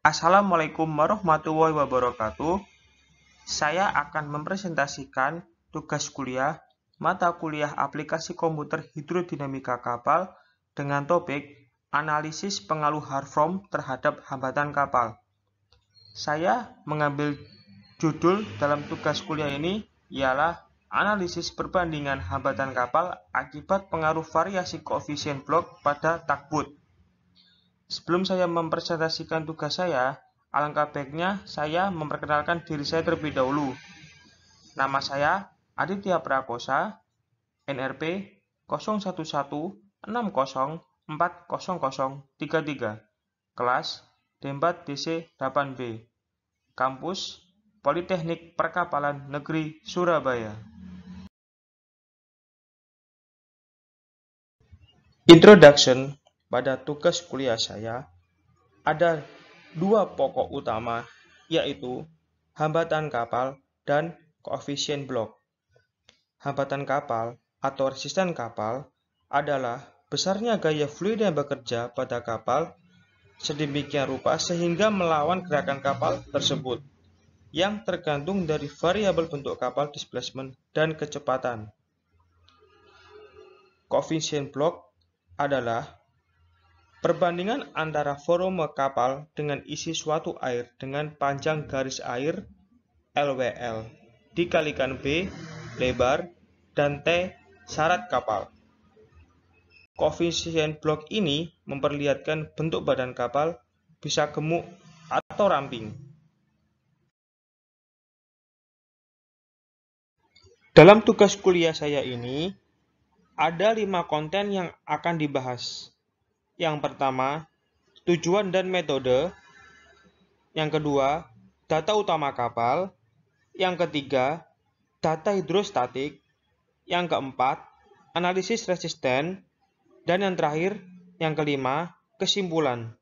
Assalamualaikum warahmatullahi wabarakatuh. Saya akan mempresentasikan tugas kuliah mata kuliah aplikasi komputer hidrodinamika kapal dengan topik analisis pengaruh harform terhadap hambatan kapal. Saya mengambil judul dalam tugas kuliah ini ialah analisis perbandingan hambatan kapal akibat pengaruh variasi koefisien blok pada takbut. Sebelum saya mempresentasikan tugas saya, alangkah baiknya saya memperkenalkan diri saya terlebih dahulu. Nama saya Aditya Prakosa, NRP 0116040033, kelas D4 DC 8B, kampus Politeknik Perkapalan Negeri Surabaya. Introduction. Pada tugas kuliah saya, ada dua pokok utama, yaitu hambatan kapal dan koefisien blok. Hambatan kapal atau resisten kapal adalah besarnya gaya fluid yang bekerja pada kapal sedemikian rupa sehingga melawan gerakan kapal tersebut, yang tergantung dari variabel bentuk kapal, displacement, dan kecepatan. Koefisien blok adalah perbandingan antara volume kapal dengan isi suatu air dengan panjang garis air LWL dikalikan B lebar dan T syarat kapal. Koefisien blok ini memperlihatkan bentuk badan kapal bisa gemuk atau ramping. Dalam tugas kuliah saya ini ada 5 konten yang akan dibahas. Yang pertama, tujuan dan metode. Yang kedua, data utama kapal. Yang ketiga, data hidrostatik. Yang keempat, analisis resisten. Dan yang terakhir, yang kelima, kesimpulan.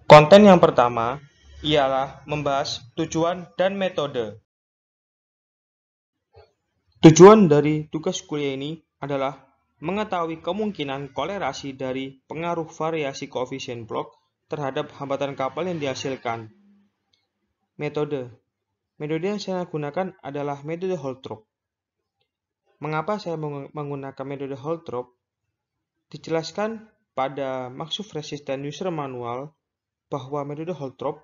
Konten yang pertama ialah membahas tujuan dan metode. Tujuan dari tugas kuliah ini adalah mengetahui kemungkinan kolerasi dari pengaruh variasi koefisien blok terhadap hambatan kapal yang dihasilkan. Metode yang saya gunakan adalah metode Holtrop. Mengapa saya menggunakan metode Holtrop? Dijelaskan pada maksud resisten user manual bahwa metode Holtrop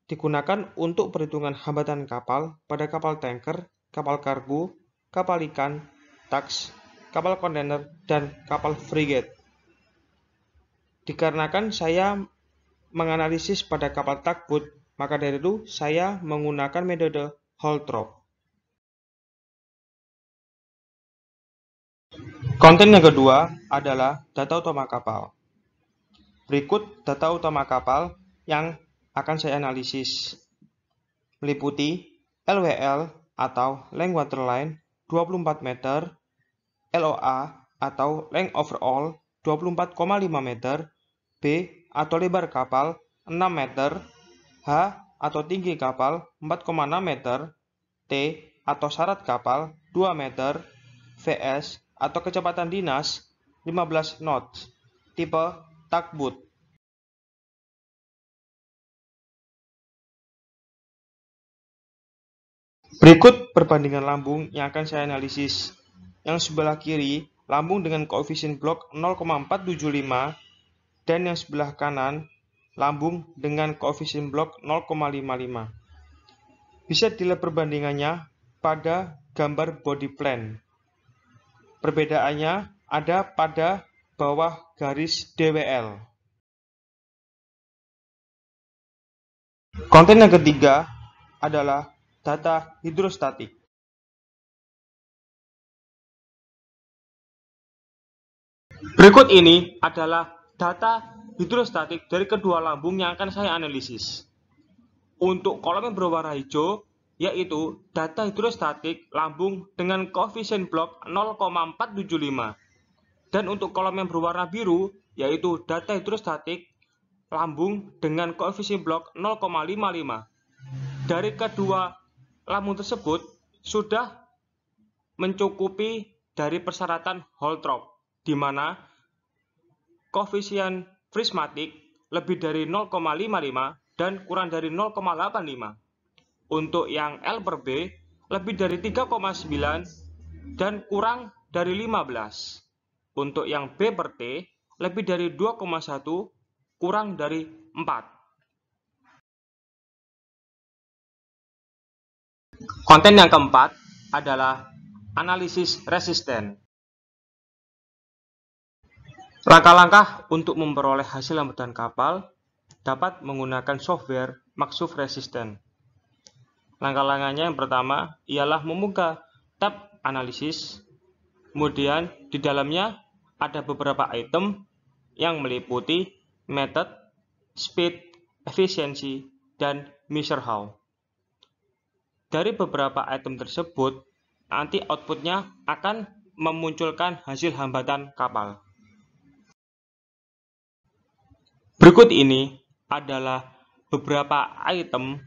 digunakan untuk perhitungan hambatan kapal pada kapal tanker, kapal kargo, kapal ikan, taks, kapal kontainer, dan kapal frigate. Dikarenakan saya menganalisis pada kapal takbut, maka dari itu saya menggunakan metode Holtrop. Konten yang kedua adalah data utama kapal. Berikut data utama kapal yang akan saya analisis, meliputi LWL atau length waterline 24 meter, LOA atau length overall 24,5 meter, B atau lebar kapal 6 meter, H atau tinggi kapal 4,6 meter, T atau syarat kapal 2 meter, VS atau kecepatan dinas 15 knots, tipe takbut. Berikut perbandingan lambung yang akan saya analisis. Yang sebelah kiri, lambung dengan koefisien blok 0,475 dan yang sebelah kanan, lambung dengan koefisien blok 0,55. Bisa dilihat perbandingannya pada gambar body plan. Perbedaannya ada pada bawah garis DWL. Konten yang ketiga adalah data hidrostatik. Berikut ini adalah data hidrostatik dari kedua lambung yang akan saya analisis. Untuk kolom yang berwarna hijau, yaitu data hidrostatik lambung dengan koefisien blok 0,475. Dan untuk kolom yang berwarna biru, yaitu data hidrostatik lambung dengan koefisien blok 0,55. Dari kedua lambung tersebut sudah mencukupi dari persyaratan Holtrop, di mana koefisien prismatik lebih dari 0,55 dan kurang dari 0,85. Untuk yang L per B lebih dari 3,9 dan kurang dari 15. Untuk yang B per T lebih dari 2,1 kurang dari 4. Konten yang keempat adalah analisis resisten. Langkah-langkah untuk memperoleh hasil hambatan kapal dapat menggunakan software MaxSUF Resisten. Langkah-langkahnya yang pertama ialah membuka tab analisis, kemudian di dalamnya ada beberapa item yang meliputi method, speed, efisiensi, dan measure how. Dari beberapa item tersebut, nanti outputnya akan memunculkan hasil hambatan kapal. Berikut ini adalah beberapa item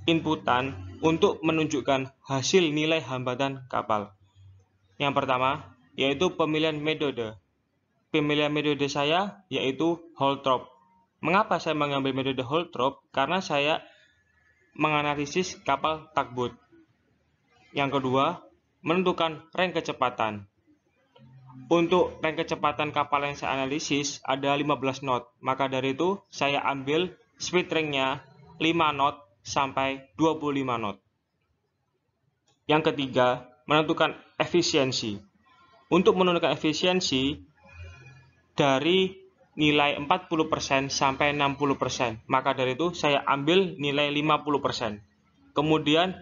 inputan untuk menunjukkan hasil nilai hambatan kapal. Yang pertama, yaitu pemilihan metode. Pemilihan metode saya yaitu Holtrop. Mengapa saya mengambil metode Holtrop? Karena saya menganalisis kapal tugboat. Yang kedua, menentukan range kecepatan. Untuk range kecepatan kapal yang saya analisis ada 15 knot. Maka dari itu saya ambil speed range-nya 5 knot sampai 25 knot. Yang ketiga, menentukan efisiensi. Untuk menentukan efisiensi dari nilai 40% sampai 60%. Maka dari itu saya ambil nilai 50%. Kemudian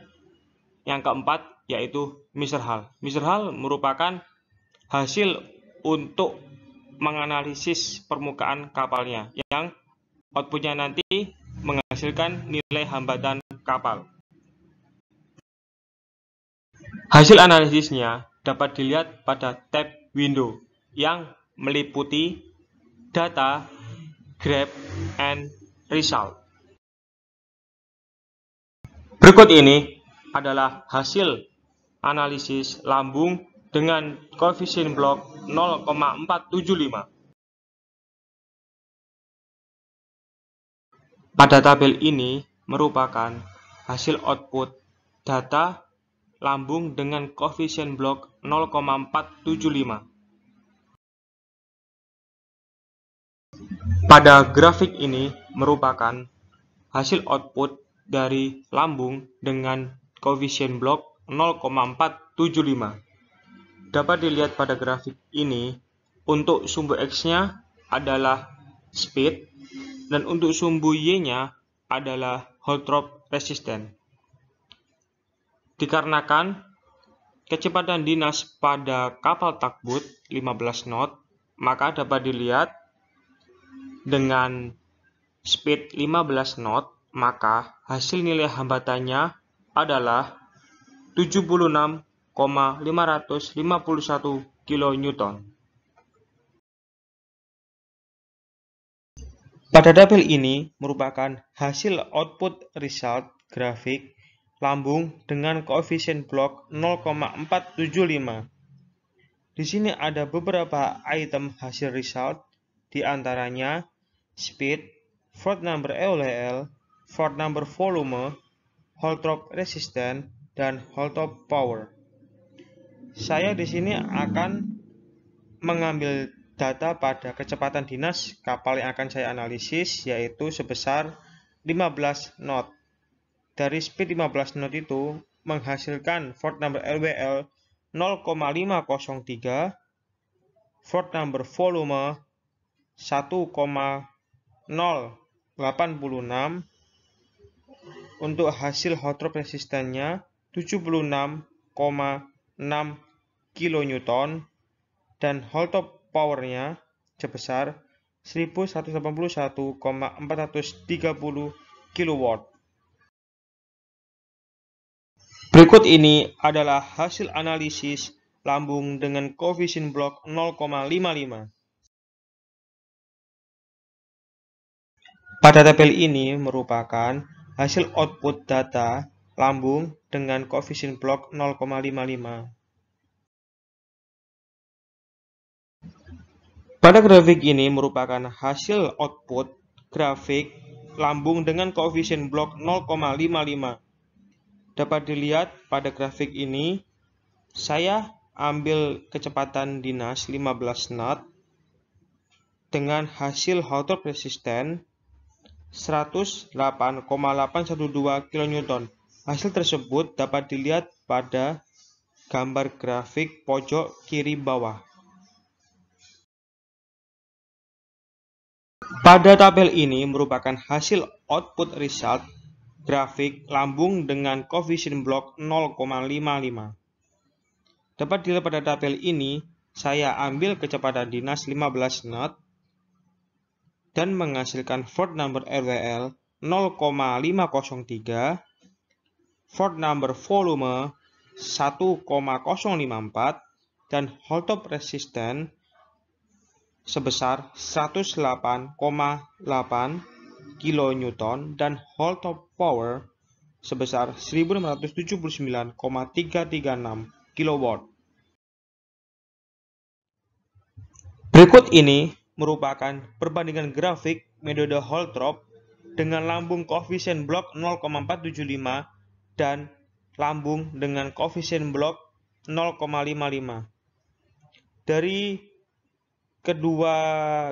yang keempat yaitu measure how. Measure how merupakan hasil untuk menganalisis permukaan kapalnya yang outputnya nanti menghasilkan nilai hambatan kapal. Hasil analisisnya dapat dilihat pada tab window yang meliputi data, graph, and result. Berikut ini adalah hasil analisis lambung dengan koefisien blok 0,475. Pada tabel ini merupakan hasil output data lambung dengan koefisien blok 0,475. Pada grafik ini merupakan hasil output dari lambung dengan koefisien blok 0,475. Dapat dilihat pada grafik ini, untuk sumbu X-nya adalah speed, dan untuk sumbu Y-nya adalah Holtrop resisten. Dikarenakan kecepatan dinas pada kapal tugboat 15 knot, maka dapat dilihat dengan speed 15 knot, maka hasil nilai hambatannya adalah 76,551 kN. Pada tabel ini merupakan hasil output result grafik lambung dengan koefisien blok 0,475. Di sini ada beberapa item hasil result, di antaranya speed, Ford number EOL, Ford number volume, Holtrop resisten, dan Holtrop power. Saya di sini akan mengambil data pada kecepatan dinas kapal yang akan saya analisis, yaitu sebesar 15 knot. Dari speed 15 knot itu menghasilkan Ford number LWL 0,503, Ford number volume 1,086, untuk hasil Holtrop resistennya 76,6 kN, dan Holtrop powernya sebesar 1181,430 kW. Berikut ini adalah hasil analisis lambung dengan koefisien blok 0,55. Pada tabel ini merupakan hasil output data lambung dengan koefisien blok 0,55. Pada grafik ini merupakan hasil output grafik lambung dengan koefisien blok 0,55. Dapat dilihat pada grafik ini, saya ambil kecepatan dinas 15 knot dengan hasil Hall-Thorpe resisten 108,812 kN. Hasil tersebut dapat dilihat pada gambar grafik pojok kiri bawah. Pada tabel ini merupakan hasil output result grafik lambung dengan koefisien blok 0,55. Dapat dilihat pada tabel ini, saya ambil kecepatan dinas 15 knot dan menghasilkan Ford number RWL 0,503, Ford number volume 1,054, dan Hall-Thorpe resistance sebesar 108,8 kN dan Hall-Thorpe power sebesar 1679,336 kW. Berikut ini merupakan perbandingan grafik metode Hall-Thorpe dengan lambung koefisien blok 0,475 dan lambung dengan koefisien blok 0,55. Dari kedua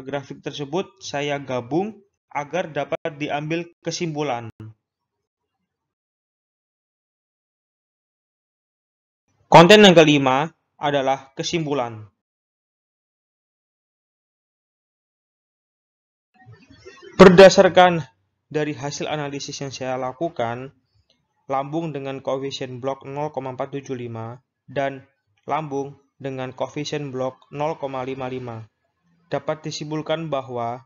grafik tersebut saya gabung agar dapat diambil kesimpulan. Konten yang kelima adalah kesimpulan. Berdasarkan dari hasil analisis yang saya lakukan, lambung dengan koefisien blok 0,475 dan lambung dengan koefisien blok 0,55 dapat disimpulkan bahwa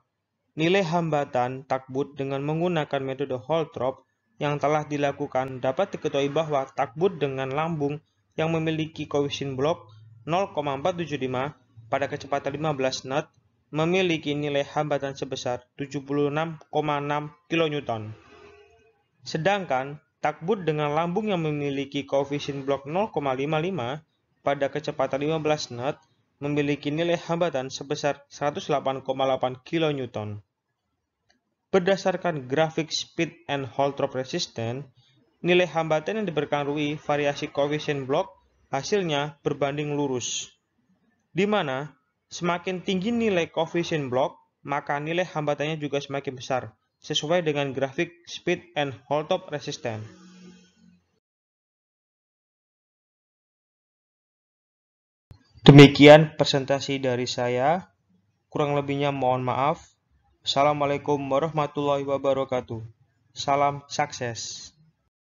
nilai hambatan takbut dengan menggunakan metode Hall-Thorpe yang telah dilakukan dapat diketahui bahwa takbut dengan lambung yang memiliki koefisien blok 0,475 pada kecepatan 15 knot memiliki nilai hambatan sebesar 76,6 kN. Sedangkan takbut dengan lambung yang memiliki koefisien blok 0,55 pada kecepatan 15 knot memiliki nilai hambatan sebesar 108,8 kN. Berdasarkan grafik speed and Hall-Thorpe resistance, nilai hambatan yang dipengaruhi variasi koefisien blok hasilnya berbanding lurus, di mana semakin tinggi nilai koefisien blok, maka nilai hambatannya juga semakin besar, sesuai dengan grafik speed and Hall-Thorpe resistance. Demikian presentasi dari saya, kurang lebihnya mohon maaf. Assalamualaikum warahmatullahi wabarakatuh. Salam sukses.